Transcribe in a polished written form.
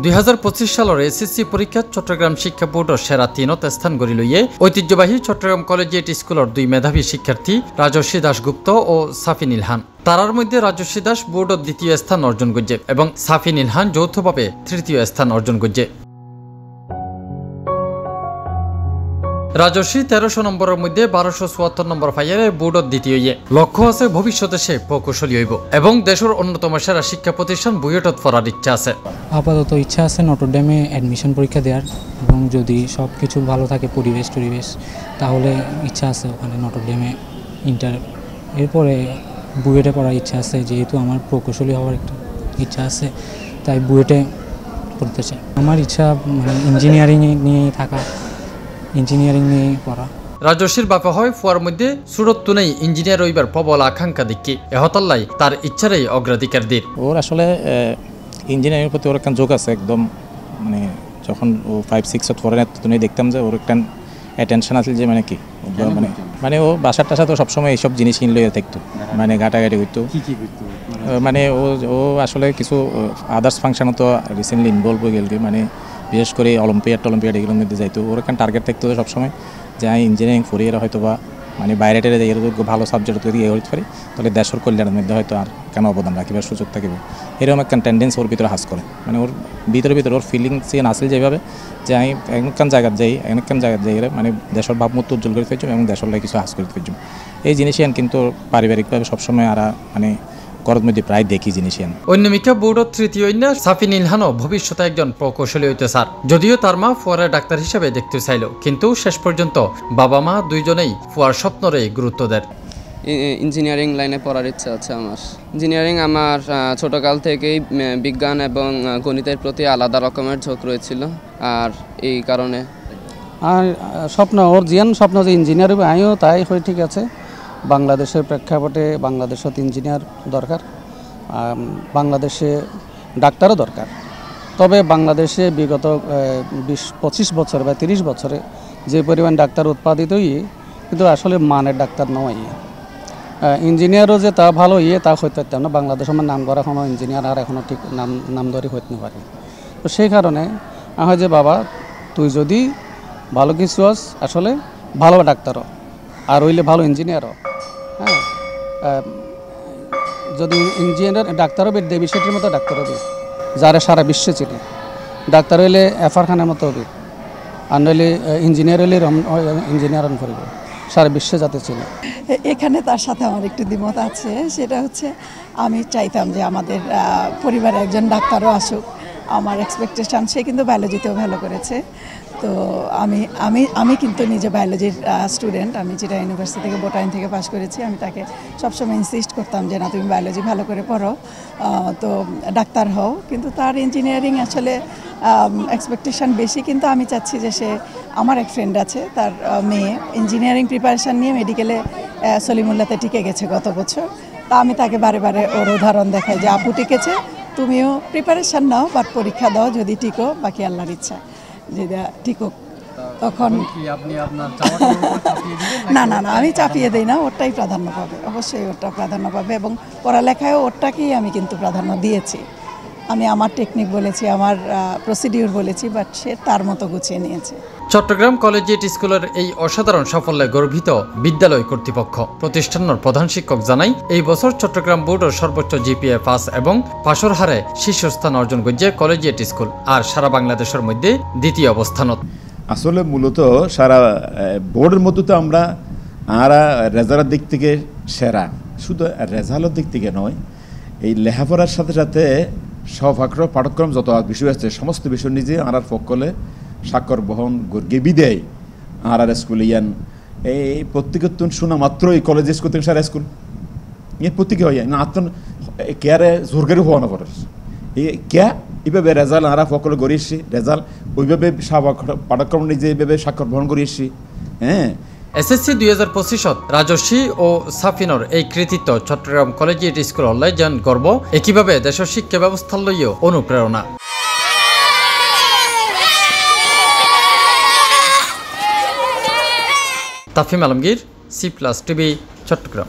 2025 সালের এসএসসি পরীক্ষাত চট্টগ্রাম শিক্ষা বোর্ডের সেরা 3ত স্থান গড়ি লইয়ে ঐতিহ্যবাহী চট্টগ্রাম কলেজিয়েট স্কুলের 2 মেধাবী শিক্ষার্থী রাজস্বী দাশগুপ্ত ও সাফিন ইলহান। তারার মধ্যে রাজস্বী দাস বোর্ডের 2য় স্থান অর্জন করছে এবং সাফিন ইলহান যৌথভাবে 3য় স্থান অর্জন করছে। রাজস্বী 1300 নম্বরের মধ্যে 1274 নম্বর পাইয়ে বোর্ডের 2য় ইয়ে। লক্ষ্য আছে ভবিষ্যতে সে প্রকৌশলী হইব এবং দেশের অন্যতম সেরা শিক্ষা প্রতিষ্ঠান বুয়েটত পড়ার ইচ্ছা আছে। আপাতত ইচ্ছা আছে নটরডেমে অ্যাডমিশন পরীক্ষা দেওয়ার এবং যদি সব কিছু ভালো থাকে পরিবেশ তাহলে ইচ্ছা আছে ওখানে নটরডেমে ইন্টার। এরপরে বুয়েটে পড়ার ইচ্ছা আছে, যেহেতু আমার প্রকৌশলী হওয়ার একটা ইচ্ছা আছে তাই বুয়েটে পড়তে চাই। আমার ইচ্ছা মানে ইঞ্জিনিয়ারিং নিয়েই থাকা, ইঞ্জিনিয়ারিং নিয়ে পড়া। রাজস্বীর বাপা হয় ফুয়ার মধ্যে সুরত্তু নেই ইঞ্জিনিয়ার হইবার প্রবল আকাঙ্ক্ষা দেখি এহতাল্লাই তার ইচ্ছারই অগ্রাধিকার দিন। ওর আসলে ইঞ্জিনিয়ারিং প্রতি ওর একটা যোগ আছে একদম, মানে যখন ও 5-6 পড়ে তখনই দেখতাম যে ওর একটা অ্যাটেনশন আছে যে মানে কি মানে ও বাসার টাসা তো সবসময় এইসব জিনিস কিন লইয়া থাকতো, মানে ঘাটাঘাটি করতো। মানে ও আসলে কিছু আদার্স ফাংশনও তো রিসেন্টলি ইনভলভ হয়ে গেল, মানে বিশেষ করে অলিম্পিয়াড এগুলোর মধ্যে যাইতো। ওর একটা টার্গেট থাকতো সবসময় যে আমি ইঞ্জিনিয়ারিং ফোরিয়ার হয়তো বা মানে বাইরে টেরে যাই ভালো সাবজেক্ট তৈরি করতে পারি, তাহলে দেশের কল্যাণের মধ্যে হয়তো আর কেন অবদান রাখিবার সুযোগ থাকিবে, এরকম একটা টেন্ডেন্সি ওর ভিতরে হাস করে। মানে ওর ভিতরে ওর ফিলিংস আসলে যেভাবে যে আমি একখান জায়গায় যাই মানে দেশের ভাবমূর্তি উজ্জ্বল করে ফেলছুম এবং দেশের লাগে কিছু হাস করে ফেলছুম। এই জিনিসই কিন্তু পারিবারিকভাবে সবসময় আর মানে করার মধ্যে প্রায় দেখি জিনিস। অন্যমিকা বোর্ডের 3য় সাফিন ইলহানও ভবিষ্যতে একজন প্রকৌশলী হইতে চান। যদিও তার মা ফুয়ারে ডাক্তার হিসেবে দেখতে চাইল, কিন্তু শেষ পর্যন্ত বাবা মা দুইজনেই ফুয়ার স্বপ্নরে গুরুত্ব দেন। ইঞ্জিনিয়ারিং লাইনে পড়ার ইচ্ছা আছে আমার। ইঞ্জিনিয়ারিং আমার ছোটকাল থেকেই বিজ্ঞান এবং গণিতের প্রতি আলাদা রকমের ঝোঁক রয়েছিল, আর এই কারণে আর স্বপ্ন ওর জিয়ান স্বপ্ন যে ইঞ্জিনিয়ার হবে, আমিও তাই হয়ে ঠিক আছে। বাংলাদেশের প্রেক্ষাপটে বাংলাদেশত ইঞ্জিনিয়ার দরকার, বাংলাদেশে ডাক্তারও দরকার। তবে বাংলাদেশে বিগত 20-25 বছর বা 30 বছরে যে পরিমাণ ডাক্তার উৎপাদিত কিন্তু আসলে মানের ডাক্তার নয়। ইঞ্জিনিয়ারও যে তা ভালো তা হইতে পারতাম না। বাংলাদেশ আমার নাম করা কোনো ইঞ্জিনিয়ার আর এখনও ঠিক নাম ধরে হইতে পারে। তো সেই কারণে হয় যে বাবা তুই যদি ভালো কিছু আস আসলে ভালো ডাক্তারও আর হইলে ভালো ইঞ্জিনিয়ারও। হ্যাঁ, যদি ইঞ্জিনিয়ার ডাক্তার হবে দেবী শেঠির মতো ডাক্তার হবে, যারা সারা বিশ্বে চিনি। ডাক্তার হইলে এফআর খানের মতো হবে, আর নইলে ইঞ্জিনিয়ার হইলে ইঞ্জিনিয়ার করবে, সারা বিশ্বে যাতে চিনি। এখানে তার সাথে আমার একটু দ্বিমত আছে, সেটা হচ্ছে আমি চাইতাম যে আমাদের পরিবারে একজন ডাক্তারও আসুক। আমার এক্সপেকটেশন, সে কিন্তু বায়োলজিতেও ভালো করেছে। তো আমি কিন্তু নিজে বায়োলজির স্টুডেন্ট। আমি যেটা ইউনিভার্সিটি থেকে বোটানি থেকে পাশ করেছি। আমি তাকে সবসময় ইনসিস্ট করতাম যে না তুমি বায়োলজি ভালো করে পড়ো, তো ডাক্তার হও। কিন্তু তার ইঞ্জিনিয়ারিং আসলে এক্সপেকটেশন বেশি। কিন্তু আমি চাচ্ছি যে সে, আমার এক ফ্রেন্ড আছে, তার মেয়ে ইঞ্জিনিয়ারিং প্রিপারেশান নিয়ে মেডিকেলে সলিমুল্লাতে টিকে গেছে গত বছর। তা আমি তাকে বারে ওর উদাহরণ দেখাই যে আপু টিকেছে, তুমিও প্রিপারেশান নাও, বাট পরীক্ষা দাও, যদি টিকো বাকি আল্লাহর ইচ্ছা যে টিকুক। তখন না আমি চাপিয়ে দিই না, ওরটাই প্রাধান্য পাবে, অবশ্যই ওরটা প্রাধান্য পাবে। এবং পড়ালেখায়ও ওরটাকেই আমি কিন্তু প্রাধান্য দিয়েছি। আমি আমার টেকনিক বলেছি, আমার প্রসিডিউর বলেছি, বাট সে তার মতো গুছিয়ে নিয়েছে। চট্টগ্রাম কলেজিয়েট স্কুলের এই অসাধারণ সাফল্যে গর্বিত বিদ্যালয় কর্তৃপক্ষ। প্রতিষ্ঠানের প্রধান শিক্ষক জানাই, এই বছর চট্টগ্রাম বোর্ডের সর্বোচ্চ জিপিএ 5 এবং পাশের হারে শীর্ষস্থান অর্জন করছে কলেজিয়েট স্কুল, আর সারা বাংলাদেশের মধ্যে 2য় অবস্থানত। আসলে মূলত সারা বোর্ডের মতো তো আমরা রেজাল্টের দিক থেকে সেরা, শুধু রেজাল্টের দিক থেকে নয়, এই লেখাপড়ার সাথে সাথে পাঠ্যক্রম যত বিষয় আছে সমস্ত বিষয় নিজে আর পক্ষলে স্বাক্ষর বহন গেবি দেয়। আর স্কুল ইয়ান এই প্রত্যেকের শোনা মাত্র এই কলেজ স্কুল থেকে সারা স্কুল ইয়ে প্রত্যেকে হয় না আত্ম কেয়ারে জোরগারি হওয়া না পড়ে এই কে এইভাবে রেজাল্ট আর পক্ষলে গড়িয়েছি, রেজাল্ট ওইভাবে পাঠ্যক্রম নিজে এইভাবে স্বাক্ষর বহন করিয়েছি। হ্যাঁ, এসএসসি 2025 রাজস্বী ও সাফিনর এই কৃতিত্ব চট্টগ্রাম কলেজিয়েট স্কুল অনলাইন যেন গর্ব, একইভাবে দেশের শিক্ষা ব্যবস্থার লইও অনুপ্রেরণা। Tafim Alamgir, C+ TV, Chittagong.